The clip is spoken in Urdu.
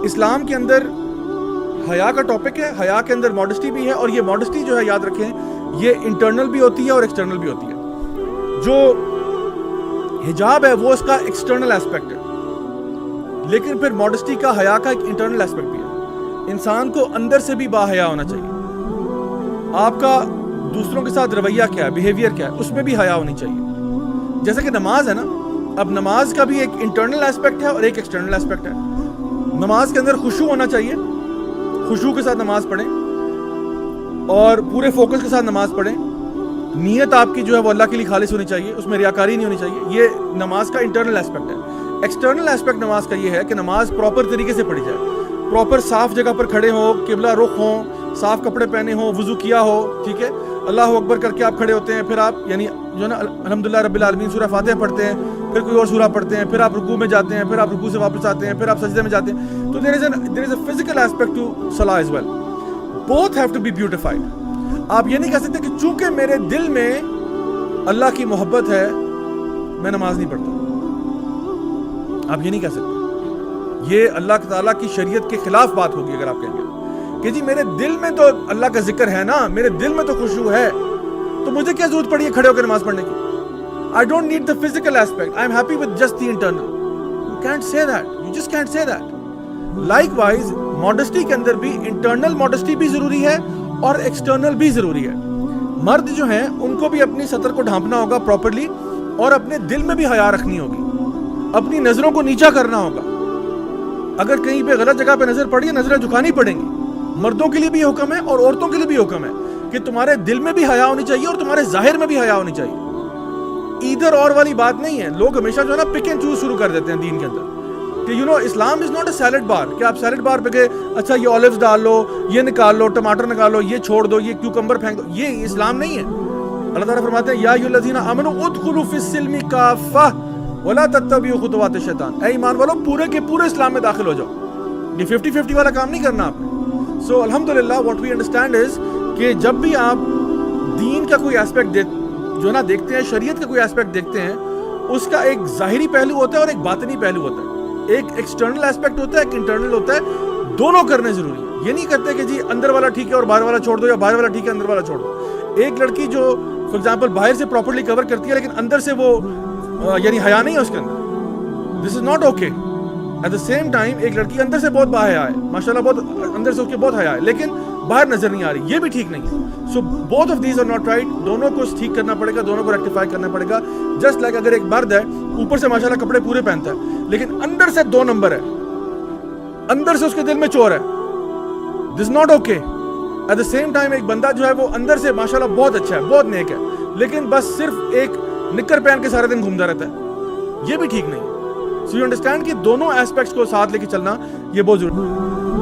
اسلام کے اندر حیا کا ٹاپک ہے، حیا کے اندر ماڈسٹی بھی ہے، اور یہ ماڈسٹی جو ہے یاد رکھیں یہ انٹرنل بھی ہوتی ہے اور ایکسٹرنل بھی ہوتی ہے. جو حجاب ہے وہ اس کا ایکسٹرنل ایسپیکٹ ہے، لیکن پھر ماڈسٹی کا، حیا کا ایک انٹرنل ایسپیکٹ بھی ہے. انسان کو اندر سے بھی باحیا ہونا چاہیے. آپ کا دوسروں کے ساتھ رویہ کیا ہے، بیہیویئر کیا ہے، اس میں بھی حیا ہونی چاہیے. جیسے کہ نماز ہے نا، اب نماز کا بھی ایک انٹرنل ایسپیکٹ ہے اور ایک ایکسٹرنل ایسپیکٹ ہے. نماز کے اندر خشوع ہونا چاہیے، خشوع کے ساتھ نماز پڑھیں اور پورے فوکس کے ساتھ نماز پڑھیں. نیت آپ کی جو ہے وہ اللہ کے لیے خالص ہونی چاہیے، اس میں ریاکاری نہیں ہونی چاہیے. یہ نماز کا انٹرنل ایسپیکٹ ہے. ایکسٹرنل ایسپیکٹ نماز کا یہ ہے کہ نماز پراپر طریقے سے پڑھی جائے، پراپر صاف جگہ پر کھڑے ہوں، قبلہ رخ ہوں، صاف کپڑے پہنے ہوں، وضو کیا ہو، ٹھیک ہے، اللہ اکبر کر کے آپ کھڑے ہوتے ہیں، پھر آپ یعنی جو نا الحمدللہ رب العالمین سورہ فاتحہ پڑھتے ہیں، پھر کوئی اور سورہ پڑھتے ہیں، پھر آپ رکوع میں جاتے ہیں، پھر آپ رکوع سے واپس آتے ہیں، پھر آپ سجدے میں جاتے ہیں. تو there is a physical aspect to salah as well. Both have to be beautified. آپ یہ نہیں کہہ سکتے کہ چونکہ میرے دل میں اللہ کی محبت ہے میں نماز نہیں پڑھتا. آپ یہ نہیں کہہ سکتے. یہ اللہ تعالیٰ کی شریعت کے خلاف بات ہوگی اگر آپ کہیں گے کہ جی میرے دل میں تو اللہ کا ذکر ہے نا، میرے دل میں تو خشوع ہے، تو مجھے کیا ضرورت پڑی ہے کھڑے ہو کے نماز پڑھنے کی. I don't need the physical aspect. I'm happy with just the internal. You can't say that. You just can't say that. Likewise, modesty کے اندر بھی internal modesty بھی ضروری ہے اور external بھی ضروری ہے. مرد جو ہیں ان کو بھی اپنی سطر کو ڈھانپنا ہوگا properly، اور اپنے دل میں بھی حیا رکھنی ہوگی، اپنی نظروں کو نیچا کرنا ہوگا. اگر کہیں پہ غلط جگہ پہ نظر پڑی ہے، نظریں جھکانی پڑیں گی. مردوں کے لیے بھی حکم ہے اور عورتوں کے لیے بھی حکم ہے کہ تمہارے دل میں بھی حیا ہونی چاہیے اور تمہارے ظاہر میں بھی حیا ہونی چاہیے. ادھر اور والی بات نہیں ہے. لوگ ہمیشہ جو ہے نا پک اینڈ چوز شروع کر دیتے ہیں دین کے اندر کہ اسلام از ناٹ اے سیلڈ بار کہ آپ سیلڈ بار پہ گئے اچھا یہ اولیوز ڈال لو، یہ نکال لو، ٹماٹر نکالو، یہ چھوڑ دو، یہ کیوکمبر پھینک دو. یہ اسلام نہیں ہے. اللہ تعالیٰ فرماتے ہیں یا ایھا الذین آمنوا ادخلوا فی السلم کافۃ ولا تتبعوا خطوات الشیطان. اے ایمان والو پورے کے پورے اسلام میں داخل ہو جاؤ. یہ 50-50 والا کام نہیں کرنا آپ نے. سو الحمدللہ واٹ وی انڈرسٹینڈ از کہ جب بھی آپ دین کا کوئی ایسپیکٹ جو نا دیکھتے ہیں، شریعت کا کوئی ایسپیکٹ دیکھتے ہیں، اس کا ایک ظاہری پہلو ہوتا ہے اور ایک باطنی پہلو ہوتا ہے. ایک ایکسٹرنل ایسپیکٹ ہوتا ہے، ایک انٹرنل ہوتا ہے. دونوں کرنے ضروری ہے. یہ نہیں کرتے کہ جی اندر والا ٹھیک ہے اور باہر والا چھوڑ دو، یا باہر والا ٹھیک ہے اندر والا چھوڑ دو. ایک لڑکی جو فار ایگزامپل باہر سے پراپرلی کور کرتی ہے لیکن اندر سے وہ یعنی حیا نہیں ہے اس کے اندر، this is not okay. At the same time ایک لڑکی اندر سے بہت باحیا ہے، ماشاءاللہ بہت اندر سے اس کے بہت حیا ہے، لیکن باہر نظر نہیں آ رہی، یہ بھی ٹھیک نہیں ہے. So both of these are not right. دونوں کو ٹھیک کرنا پڑے گا، دونوں کو ریکٹیفائی کرنا پڑے گا. جسٹ لائک اگر ایک مرد ہے اوپر سے ماشاءاللہ کپڑے پورے پہنتا ہے لیکن اندر سے 2 نمبر ہے، اندر سے اس کے دل میں چور ہے، this not okay. At the same time ایک بندہ جو ہے وہ اندر سے ماشاءاللہ بہت اچھا ہے، بہت نیک ہے، لیکن بس صرف ایک نکر پہن کے سارے دن گھومتا رہتا ہے، یہ بھی ٹھیک نہیں ہے. سو یو انڈرسٹینڈ کہ دونوں ایسپیکٹس کو ساتھ لے کے چلنا یہ بہت ضروری ہے.